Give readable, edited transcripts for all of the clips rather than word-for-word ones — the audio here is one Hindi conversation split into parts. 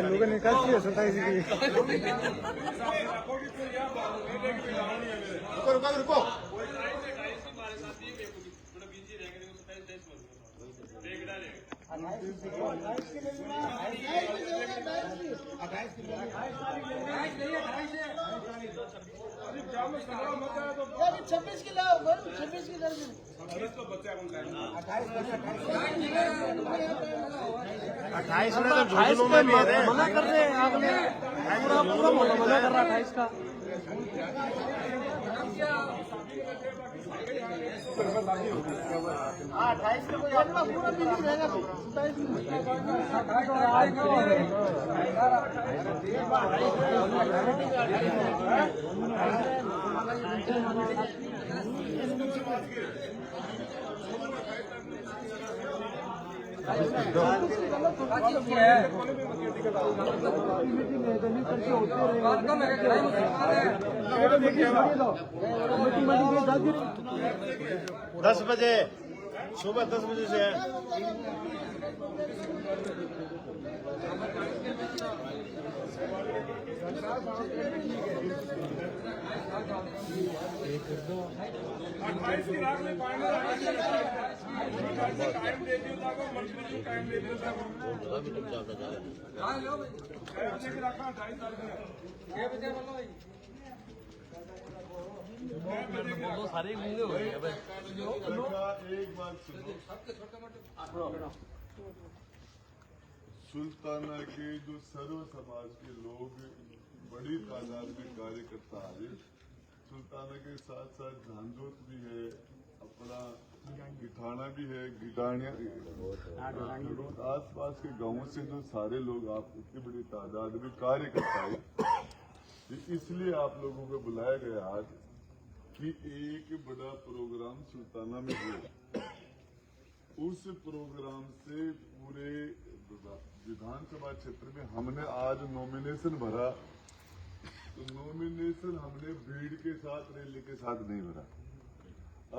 लोगों ने कहा कि 27 की रुको 26 की लाओ 26 की दर्जन 28 में तो झुंझुनू में भी है मना कर रहे हैं आपने पूरा पूरा मना कर रहा 28 का 28 का पूरा बिल्डिंग रहेगा 10 बजे सुबह 10 बजे से सारे मूंगे हो गए एक बात सुनो, सुल्ताना के जो सर्व समाज के लोग बड़ी तादाद में कार्यकर्ता आए। सुल्ताना के साथ साथ झांझोत भी है, अपना गिठाना भी है, गिटानिया आस पास के गांवों से जो सारे लोग आप इतनी बड़ी तादाद में कार्यकर्ता है, इसलिए आप लोगों को बुलाया गया आज कि एक बड़ा प्रोग्राम सुल्ताना में हो। उस प्रोग्राम से पूरे विधानसभा क्षेत्र में हमने आज नॉमिनेशन भरा, तो नॉमिनेशन हमने भीड़ के साथ रैली के साथ नहीं भरा।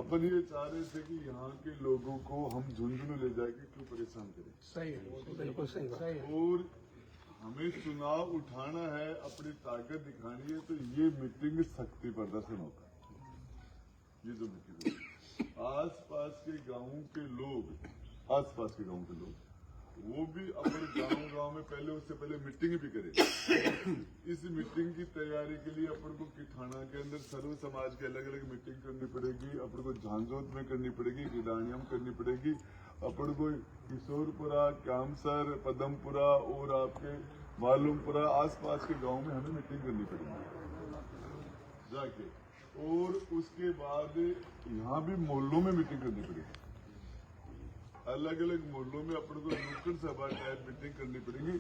अपन ये चाह रहे थे कि यहाँ के लोगों को हम झुंझुनू ले जाके क्यों परेशान करें। सही है, बिल्कुल सही बात। और हमें चुनाव उठाना है, अपनी ताकत दिखानी है, तो ये मीटिंग शक्ति प्रदर्शन होगा। ये जो मीटिंग आसपास के गांवों के लोग, आसपास के गांवों के लोग वो भी अपने गांव में पहले उससे पहले मीटिंग भी करें। इस मीटिंग की तैयारी के लिए अपन को किठाना के अंदर सर्व समाज की अलग अलग मीटिंग करनी पड़ेगी, अपन को झांझोत में करनी पड़ेगी, गिडानिया में करनी पड़ेगी, अपन को किशोरपुरा, कामसर, पदमपुरा और आपके मालूमपुरा आसपास के गांव में हमें मीटिंग करनी पड़ेगी जाके। और उसके बाद यहाँ भी मोहल्लों में मीटिंग करनी पड़ेगी, अलग अलग मोहल्लों में अपन को नुक्कड़ सभा टाइप मीटिंग करनी पड़ेगी।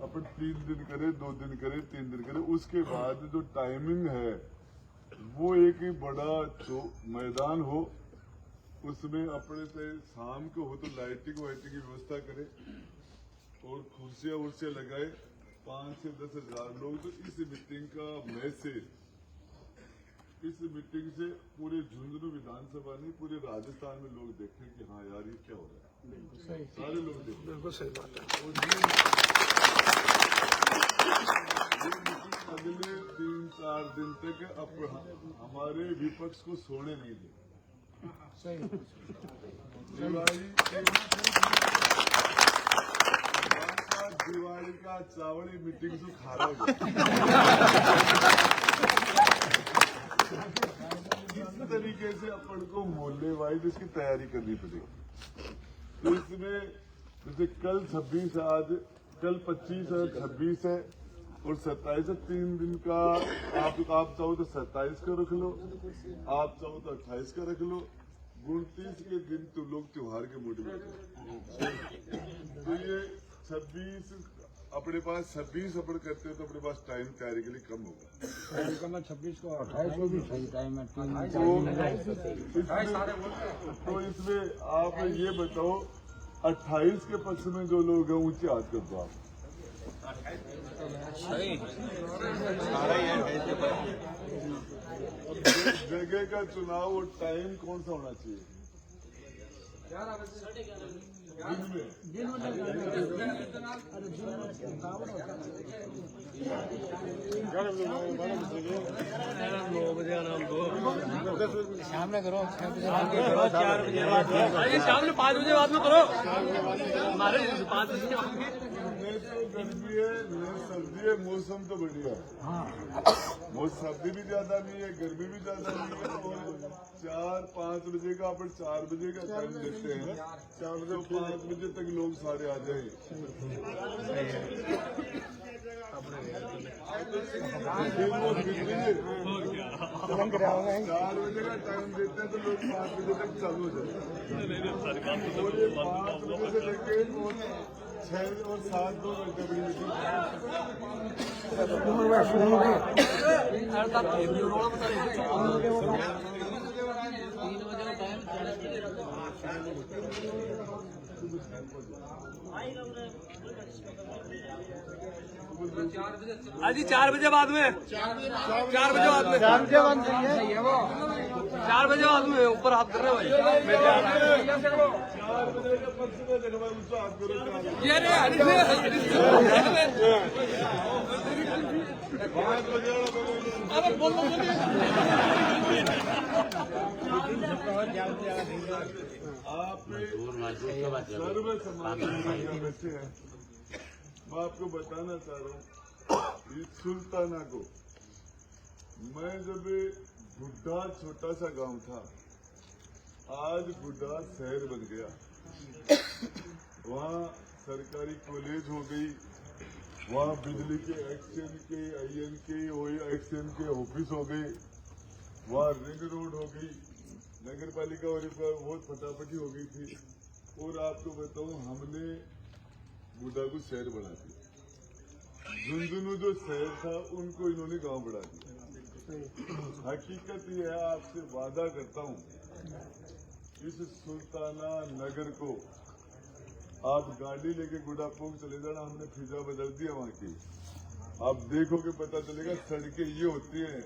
अपन 3 दिन करे, 2 दिन करे, 3 दिन करे। उसके बाद जो टाइमिंग है वो एक ही बड़ा मैदान हो, उसमें अपने से शाम को हो तो लाइटिंग वाइटिंग की व्यवस्था करे और कुर्सियां उर्सियां लगाए, 5 से 10 हजार लोग। तो इस मीटिंग का मैसेज, इस मीटिंग से पूरे झुंझुनू विधानसभा नहीं पूरे राजस्थान में लोग देखें कि हाँ यार ये क्या हो रहा है। सारे लोग देखें, बिल्कुल सही बात है। और अगले 3-4 दिन तक हमारे विपक्ष को सोने नहीं दे। सही दिवाली का चावड़ी मीटिंग से खा रहा है। तरीके से अपन को मोहल्ले वाइज इसकी तैयारी करनी पड़ेगी। तो इसमें जैसे कल 26 आज कल 25 है 26 है और 27 है, 3 दिन का आप चाहो तो 27 का रख लो, आप चाहो तो 28 का रख लो। 29 के दिन तो लोग त्योहार के मूड में तो ये 26 अपने पास 26 अपन करते हो तो अपने पास टाइम तैयारी के लिए कम होगा। 26 को 28 को भी सही टाइम है। तो इसमें आप ये बताओ 28 के पक्ष में जो लोग हैं ऊंचे हाथ कर दो आप। जगह का चुनाव और टाइम कौन सा होना चाहिए? दिन शाम में करो, 4 बजे शाम में 5 बजे बाद में करो। हमारे 5 बजे गर्मी है न सर्दी है, मौसम तो बढ़िया है। वो सर्दी भी ज्यादा नहीं है, गर्मी भी ज्यादा नहीं है। और 4-5 बजे का अपन 4 बजे का टाइम देते हैं, 4 बजे 5 बजे तक लोग सारे आ जाएंगे। 4 बजे का टाइम देते हैं तो लोग 5 बजे तक चालू हो जाते हैं। और ये 5 बजे से लेके 6 और 7 2 घंटे अजी 4 बजे बाद में 4 बजे बाद में 4 बजे बंद सही है वो 4 बजे बाद में ऊपर हाथ कर रहे हो भाई। 4 बजे के पक्ष में जनवरी ऊंचा हाथ करो। ये रे 5 बजे अब बोल आप सर्व समाज बैठे हैं। मैं आपको बताना चाह रहा हूँ इस सुल्ताना को, मैं जब बुढ़ा छोटा सा गांव था, आज बुढ़ा शहर बन गया। वहाँ सरकारी कॉलेज हो गई, वहाँ बिजली के एक्सचेंज के IN के एक्सचेंज के ऑफिस हो गए, वहाँ रिंग रोड हो गई, नगर पालिका और बहुत फटाफटी हो गई थी। और आपको बताऊं हमने बुढ़ा को शहर बना दिया। झुंझुनू जो शहर था उनको इन्होंने गांव बढ़ा दिया। हकीकत यह है, आपसे वादा करता हूं इस सुल्ताना नगर को आप गाड़ी लेके गुड़ापोंग चले जाना, हमने फिजा बदल दिया वहां की। आप देखोगे पता चलेगा, सड़कें ये होती हैं,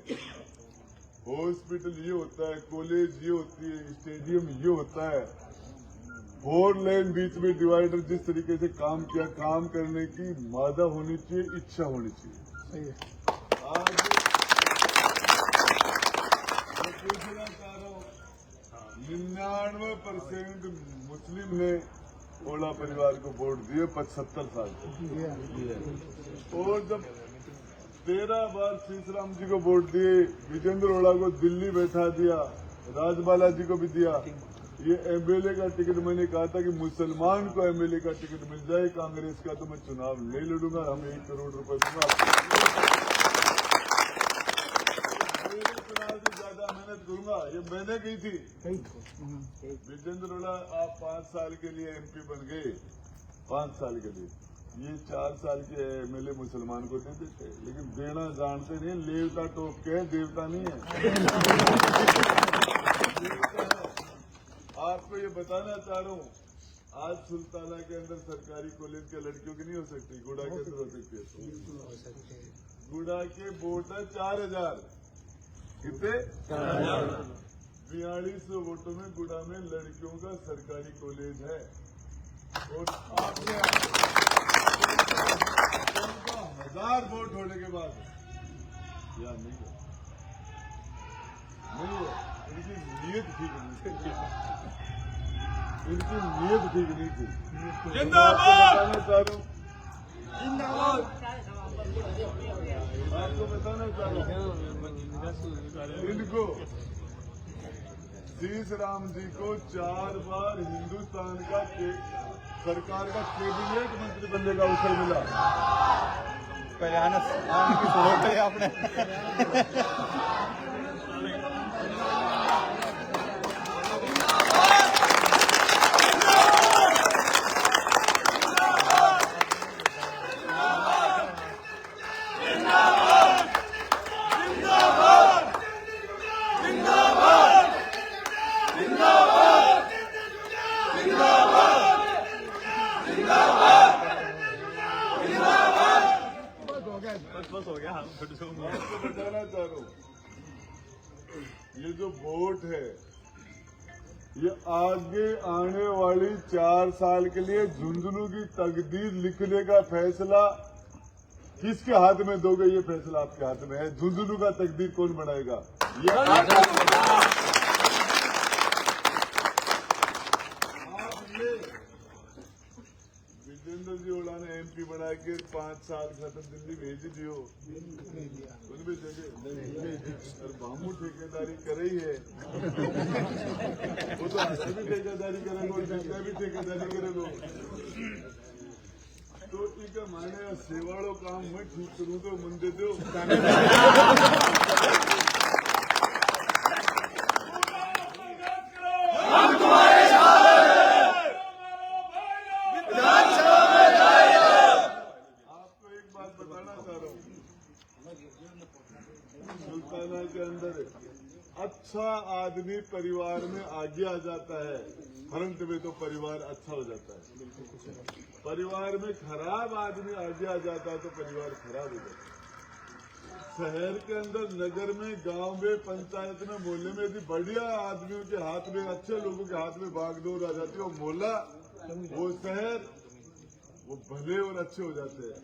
हॉस्पिटल ये होता है, कॉलेज ये होती है, स्टेडियम ये होता है। 4 लेन बीच में डिवाइडर जिस तरीके से काम किया, काम करने की मादा होनी चाहिए, इच्छा होनी चाहिए। आज मैं पूछना चाह रहा हूँ 99% मुस्लिम ने ओला परिवार को वोट दिए 75 साल से। और जब 13 बार शीशराम जी को वोट दिए, विजेंद्र ओला को दिल्ली बैठा दिया, राजबाला जी को भी दिया। ये MLA का टिकट मैंने कहा था कि मुसलमान को MLA का टिकट मिल जाए कांग्रेस का तो मैं चुनाव नहीं लड़ूंगा, हम 1 करोड़ रुपए दूंगा। चुनाव से ज्यादा मेहनत करूंगा, ये मैंने की थी। विजेंद्र ओला आप 5 साल के लिए MP बन गए, 5 साल के लिए। ये 4 साल के MLA मुसलमान को दे देते, लेकिन देना जानते नहीं, लेवता टोक के देवता नहीं है। आपको ये बताना चाह रहा हूँ, आज सुल्ताना के अंदर सरकारी कॉलेज के लड़कियों की नहीं हो सकती, गुड़ा के अंदर हो सकती है। गुड़ा के वोट है 4000, कितने 4200 वोटों में गुड़ा में लड़कियों का सरकारी कॉलेज है। और आपने 1000 वोट होने के बाद या नहीं है, इनकी नीयत ठीक नहीं थी, इनकी नीयत ठीक नहीं थी। जिंदाबाद आपको बताना चाह रहा हूँ, इनको शीश राम जी को 4 बार हिंदुस्तान का सरकार का कैबिनेट मंत्री बनने का अवसर मिला। आपने बस हो गया। मैं आपको बताना चाह रहा हूँ, ये जो वोट है ये आगे आने वाली 4 साल के लिए झुंझुनू की तकदीर लिखने का फैसला किसके हाथ में दोगे? ये फैसला आपके हाथ में है। झुंझुनू का तकदीर कौन बनाएगा? ये विजेंद्र जी ओला ने MP बना के 5 साल खत्म दिल्ली भेज दियो, उन भी देखे और बामू ठेकेदारी कर रही है। वो तो ऐसे भी ठेकेदारी करेंगे और जनता भी ठेकेदारी करेंगे। तो इनका माने सेवाड़ो काम मैं ठीक करूँ तो मन दे दो। सुल्ताना के अंदर अच्छा आदमी परिवार में आगे आ जाता है, फ्रंट में तो परिवार अच्छा हो जाता है। परिवार में खराब आदमी आगे आ जाता है तो परिवार खराब हो जाता है। शहर के अंदर, नगर में, गांव में, पंचायत में, मोहल्ले में यदि बढ़िया आदमियों के हाथ में, अच्छे लोगों के हाथ में बागडोर आ जाती है, वो मोहल्ला, वो शहर, वो भले और अच्छे हो जाते हैं।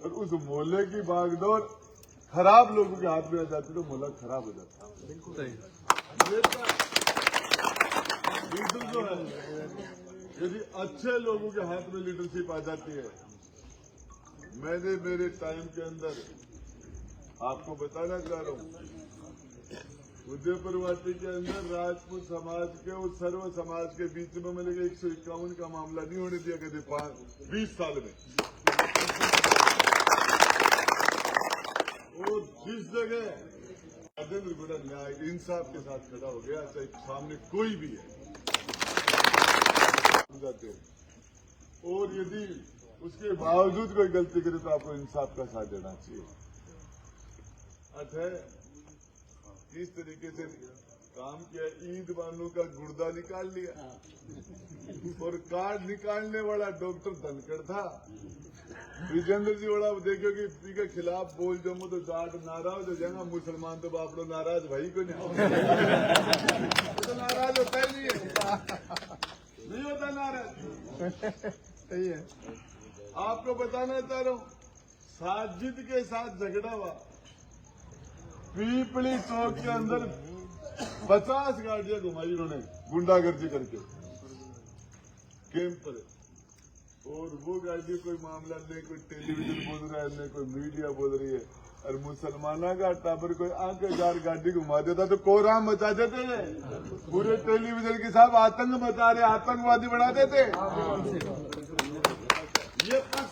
और उस मोहल्ले की बागडोर खराब लोगों के हाथ में आ जाती है तो मोहल्ला खराब हो जाता है। बिल्कुल सही। लीडर जो है, यदि अच्छे लोगों के हाथ में लीडरशिप आ जाती है। मैंने मेरे टाइम के अंदर आपको बताना चाह रहा हूँ, उदयपुर वाटी के अंदर राजपूत समाज के और सर्व समाज के बीच में मैंने 151 का मामला नहीं होने दिया कभी 20 साल में। और जिस जगह राजेंद्र गुड़ा न्याय इंसाफ के साथ खड़ा हो गया, चाहे सामने कोई भी है, जाते और यदि उसके बावजूद कोई गलती करे तो आपको इंसाफ का साथ देना चाहिए। किस तरीके से काम किया, ईद बानू का गुर्दा निकाल लिया और कार्ड निकालने वाला डॉक्टर धनखड़ था। विजेंद्र जी वाला देखो कि पी के खिलाफ बोल जमो तो जाट नाराज हो जाएगा, मुसलमान तो बाप लोग नाराज भाई को नहीं तो नाराज होता ही नहीं होता नाराज। सही है। आपको बताना चाह रहा हूँ, साजिद के साथ झगड़ा हुआ पीपली चौक के अंदर, 50 गाड़ियां घुमाई उन्होंने गुंडागर्दी करके कैंप पर। और वो गाड़ी कोई मामला नहीं, कोई टेलीविजन बोल रहा है, नहीं कोई मीडिया बोल रही है। और मुसलमाना का टाबर कोई आंखें जार गाड़ी घुमा देता तो कोराम मचा देते हैं, पूरे टेलीविजन के साथ आतंक मचा रहे, आतंकवादी बना देते। ये बात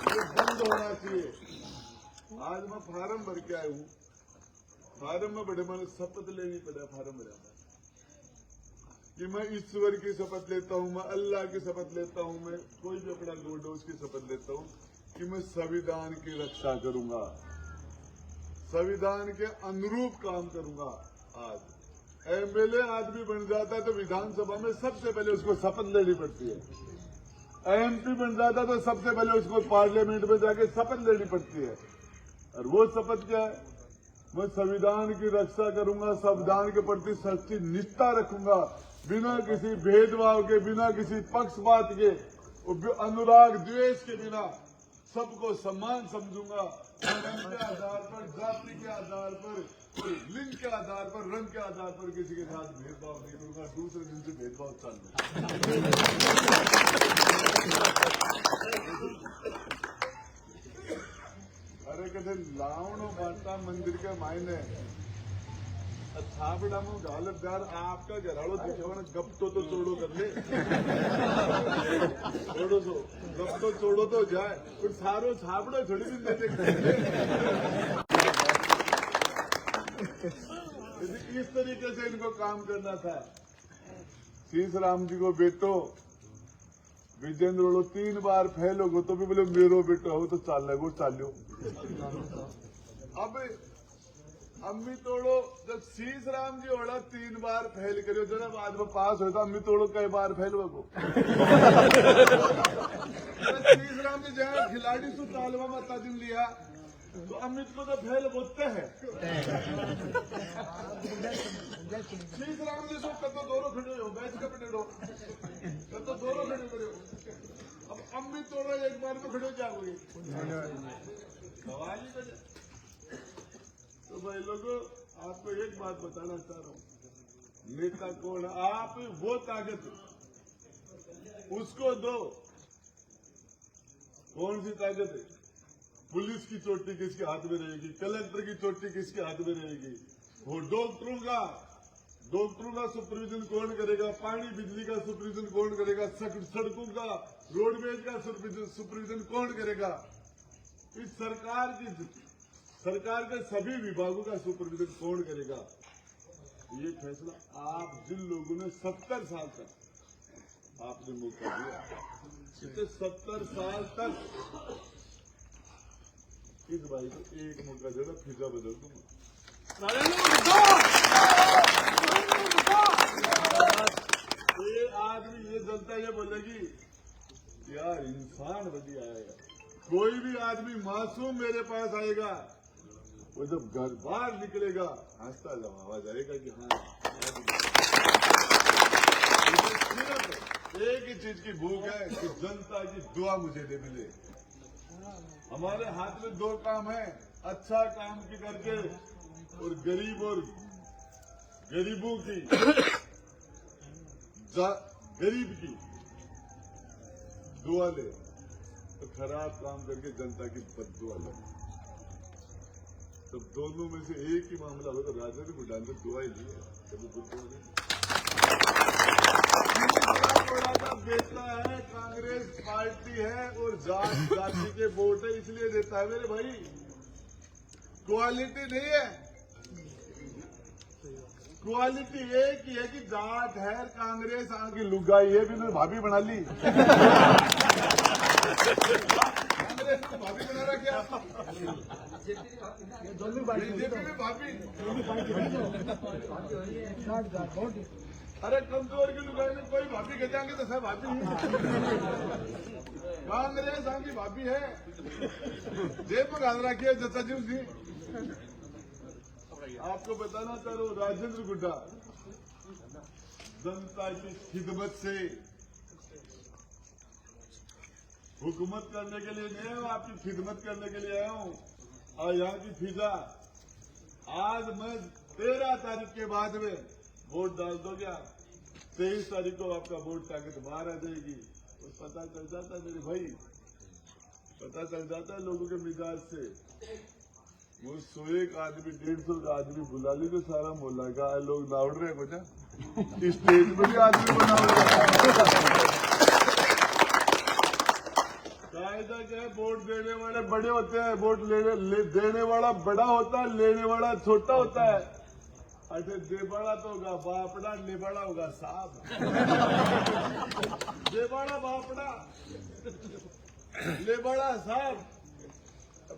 ये बंद होना चाहिए। आज मैं फार्म भर के आया हूँ, फार्म में बड़े मैंने शपथ लेनी पड़ा। फार्म भरा कि मैं ईश्वर की शपथ लेता हूँ, मैं अल्लाह की शपथ लेता हूँ, मैं कोई भी अपना लोड है उसकी शपथ लेता हूँ कि मैं संविधान की रक्षा करूंगा, संविधान के अनुरूप काम करूंगा। आज एमएलए आदमी बन जाता है तो विधानसभा में सबसे पहले उसको शपथ लेनी पड़ती है। एमपी बन जाता है तो सबसे पहले उसको पार्लियामेंट में जाके शपथ लेनी पड़ती है। और वो शपथ क्या है? मैं संविधान की रक्षा करूंगा, संविधान के प्रति सच्ची निष्ठा रखूंगा, बिना किसी भेदभाव के, बिना किसी पक्षपात के, अनुराग द्वेष के बिना सबको सम्मान समझूंगा। धर्म के आधार पर, जाति के आधार पर, लिंग के आधार पर, रंग के आधार पर किसी के साथ भेदभाव नहीं करूंगा। दूसरे दिन से भेदभाव चालू। अरे कहते लावणो बांटा मंदिर के मायने छाबड़ा में गालतदार आपका घराड़ो दिखेगा ना गप तो छोड़ो कर ले छोड़ो सो गप तो छोड़ो तो जाए फिर सारो छाबड़ो थोड़ी दिन देते इस तरीके से इनको काम करना था। शीश राम जी को बेटो विजेंद्र बोलो 3 बार फैलोगो तो भी बोले मेरो बेटो हो तो चालो चालो। अब अम्मी तोड़ो जब शीश राम जी ओढ़ा 3 बार फैल करियो जरा बाद में पास हो तो अम्मी तोड़ो कई बार फैलवा को शीश राम जी जहाँ खिलाड़ी सु तालवा मता दिन लिया तो अमित को तो फैल बोलते हैं शीश राम जी सो कतो दोनों खड़े हो बैठ के पटेड़ो कतो दोनों खड़े करो। अब अम्मी तोड़ो एक बार में खड़े हो जाओगे सवाल ही तो। तो भाई लोगों आपको एक बात बताना चाह रहा हूँ, नेता कौन है? आप वो ताकत उसको दो। कौन सी ताकत है? पुलिस की चोटी किसके हाथ में रहेगी, कलेक्टर की चोटी किसके हाथ में रहेगी, वो डॉक्टरों का सुपरविजन कौन करेगा, पानी बिजली का सुपरविजन कौन करेगा, सड़कों का रोडवेज का सुपरविजन कौन करेगा। इस सरकार के सभी विभागों का सुपरविजन कौन करेगा। ये फैसला आप जिन लोगों ने 70 साल तक आपने मौका दिया, 70 साल तक इस भाई को एक मौका देना, फिजा बदल दूंगा। ये आदमी ये जनता ये बोलेगी यार इंसान बढ़िया आएगा। कोई भी आदमी मासूम मेरे पास आएगा, वो जब घर बाहर निकलेगा हंसता जब आवाज आएगा कि हाँ सिर्फ एक ही चीज की भूख है कि जनता की दुआ मुझे दे मिले। हमारे हाथ में 2 काम है, अच्छा काम की करके और गरीबों की गरीब की दुआ ले, तो खराब काम करके जनता की बददुआ ले। तो दोनों में से एक ही मामला हो तो राजनीति बुढ़ान से दुआ ही ली है, कभी बददुआ नहीं। देता है कांग्रेस पार्टी है और जाति के वोट है इसलिए देता है मेरे भाई, क्वालिटी नहीं है। क्वालिटी एक ही है कि जाट है कांग्रेस आगे लुगाई है भी मैंने भाभी बना ली कांग्रेस को भाभी बना रहा क्या बीजेपी में भाभी। अरे कमजोर की लुगाई में कोई भाभी कह जाएंगे तो सब भाभी ही। कांग्रेस आगे भाभी है जेब में गाल रखी है जता जी उसकी। आपको बताना चाह रहा हूँ राजेंद्र गुड्डा जनता की खिदमत से हुकूमत करने के लिए नहीं हूँ, आपकी खिदमत करने के लिए आया हूँ। और यहाँ की फिजा आज मैं 13 तारीख के बाद में वोट डाल दो क्या, 23 तारीख को आपका वोट ताकत बाहर आ जाएगी। तो पता चल जाता है मेरे भाई, पता चल जाता है लोगों के मिजाज से। वो 101 आदमी 150 का आदमी बुला ली तो सारा मोहल्ला का लोग दौड़ रहे कुछ स्टेज में भी आदमी को दौड़ रहे। कायदा क्या है, वोट देने वाले बड़े होते हैं, वोट देने वाला बड़ा होता है, लेने वाला छोटा होता है। अच्छा देबाड़ा तो होगा बापड़ा, निबाड़ा होगा साहब। देबाड़ा बापड़ा लेबाड़ा साहब।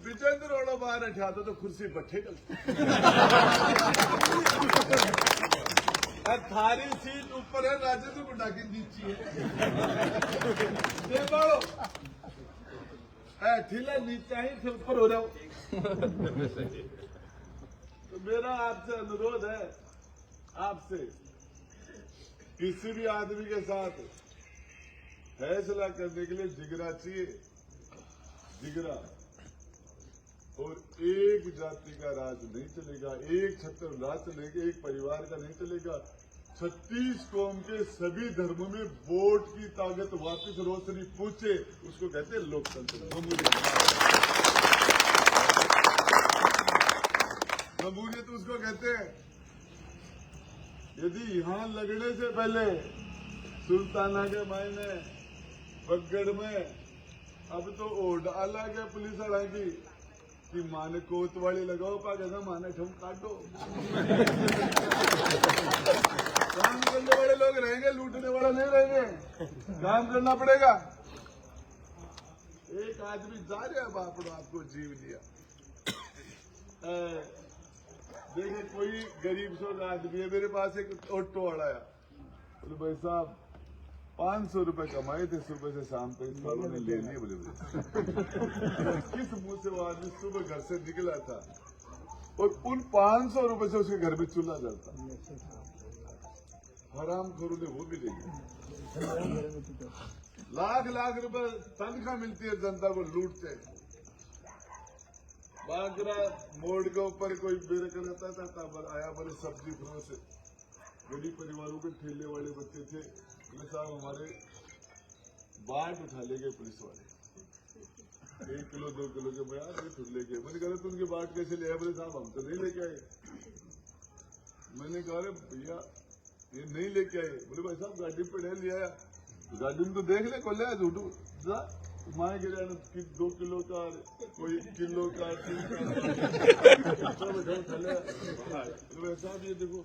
विजेंद्र ओढ़ो बाहर उठाता तो कुर्सी बैठे थारी सीट ऊपर है, राजेंद्र गुड्डा की नीचे है। देबाड़ो ठीला नीचे ही फिर ऊपर हो रहा हूं। तो मेरा आपसे अनुरोध है, आपसे किसी भी आदमी के साथ फैसला करने के लिए जिगरा चाहिए, जिगरा। और एक जाति का राज नहीं चलेगा, एक छत्र राज चलेगा, एक परिवार का नहीं चलेगा। 36 कौम के सभी धर्मों में वोट की ताकत वापस रोशनी पूछे, उसको कहते हैं लोकतंत्र। जमहूरियत उसको कहते हैं। यदि यहाँ लगने से पहले सुल्ताना के मायने बगड़ में अब तो ओढ़ डाला गया पुलिस वाला की माने कोतवाली लगाओ पागे माने ठम काटो। काम करने वाले लोग रहेंगे, लूटने वाला नहीं रहेंगे। काम करना पड़ेगा। एक आदमी जा रहा है बापड़ो आपको जीव लिया। देखिए कोई गरीब सो आदमी है, मेरे पास एक ऑटो वाला आया, बोले भाई साहब 500 रुपए कमाए थे सुबह से शाम तक, इस सालों ने ले लिए। बोले किस मुंह से वो आदमी सुबह घर से निकला था और उन 500 रुपए से उसके घर में चूल्हा जलता। हराम खोरों ने वो भी ले लिया। लाख लाख रुपए तनख्वाह मिलती है, जनता को लूटते। बागरा मोड़ के ऊपर कोई बेर करता था, तब आया बोले सब्जी फ्रो से, गरीब परिवारों के ठेले वाले बच्चे थे, बोले साहब हमारे बाट उठा ले गए पुलिस वाले, 1 किलो 2 किलो के बयान ले गए। मैंने कहा तुम उनके बाट कैसे ले आए? बोले साहब हम तो नहीं लेके आए। मैंने कहा अरे भैया ये नहीं लेके आए। बोले भाई साहब गाड़ी पे नहीं ले आया, गाड़ी में तो देख ले को ले झूठू माए गिरा 2 किलो का, कोई किलो का, 3 का। साहब ये देखो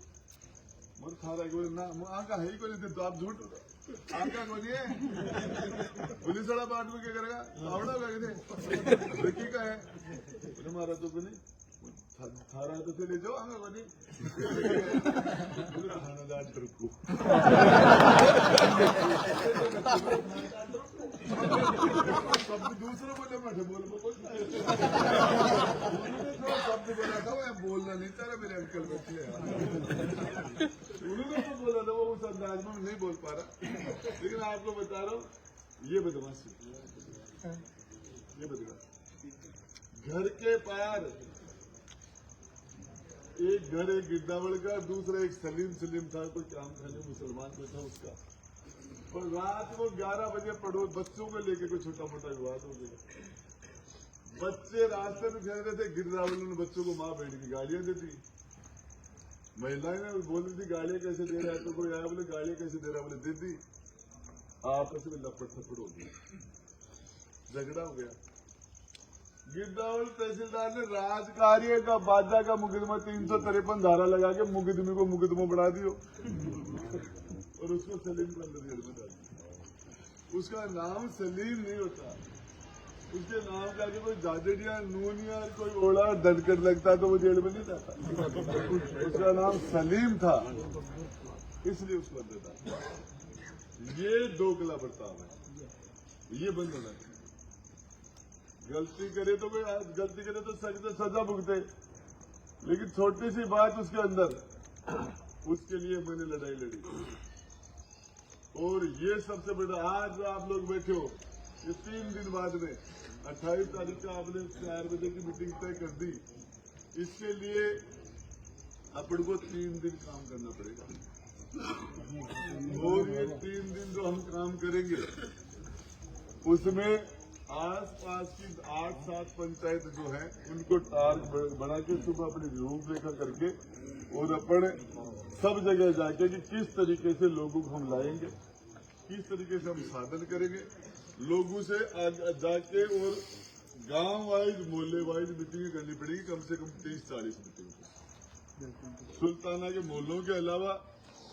मन खा रहा है ना, आका है ही को नहीं, तो आप झूठ आका को नहीं है। पुलिस वाला बाट में क्या करेगा? आवड़ा होगा किसे लड़की का है, बोले मारा तो नहीं थारा तो चले जाओ आगा को नहीं। थानादार को शब्द दूसरे बोले मैं बोल शब्द बोला था, मैं बोलना नहीं चाह रहा, मेरे अंकल बच्चे उन्होंने तो बोला था, वो उस अंदाज में नहीं बोल पा रहा। लेकिन आपको बता रहा हूँ ये बदमाशी, ये बदमाशी। घर के पार एक घर एक गिद्दावड़ का, दूसरा एक सलीम था, कोई काम खाने मुसलमान को था उसका, और रात को 11 बजे पड़ोस बच्चों को लेके कोई छोटा मोटा विवाद हो गया। बच्चे रास्ते में खेल रहे थे, गिररावल ने बच्चों को माँ बैठ की गालियां देती, महिलाएं ने बोल रही थी गालियां कैसे दे रहा है, तो कोई आया बोले गालियां कैसे दे रहा है, बोले दे दी। आपस में लपट थपड़ हो गई, झगड़ा हो गया। गिरदावल तहसीलदार ने राजकार्य का बाजा का मुकदमा 353 धारा लगा के मुकदमे को मुकदमा बढ़ा दियो और उसको सलीम को अंदर जेल में डाल दिया। उसका नाम सलीम नहीं होता, उसके नाम का आगे कोई जादेडिया नूनिया कोई ओला दड़कड़ लगता तो वो जेल में नहीं जाता। उसका नाम सलीम था, इसलिए उसको अंदर डाला। ये दोगला बर्ताव है, ये बंद होना चाहिए। गलती करे तो कोई गलती करे तो सजा भुगते, लेकिन छोटी सी बात उसके अंदर, उसके लिए मैंने लड़ाई लड़ी। और ये सबसे बड़ा, आज आप लोग बैठे हो, ये 3 दिन बाद में 28 तारीख का आपने 4 बजे की मीटिंग तय कर दी। इसके लिए अपन को 3 दिन काम करना पड़ेगा, और ये 3 दिन जो हम काम करेंगे उसमें आसपास की 8-7 पंचायत जो है उनको टारगेट बना के सुबह अपनी रूपरेखा करके, और अपने सब जगह जाके कि किस तरीके से लोगों को हम लाएंगे, किस तरीके से हम साधन करेंगे, लोगों से जाके और गांव वाइज मोहल्ले वाइज मीटिंग करनी पड़ेगी, कम से कम 30-40 मीटिंग। सुल्ताना के मोहल्लों के अलावा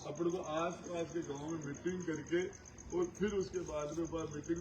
अपने को आस पास के गाँव में मीटिंग करके, और फिर उसके बाद में मीटिंग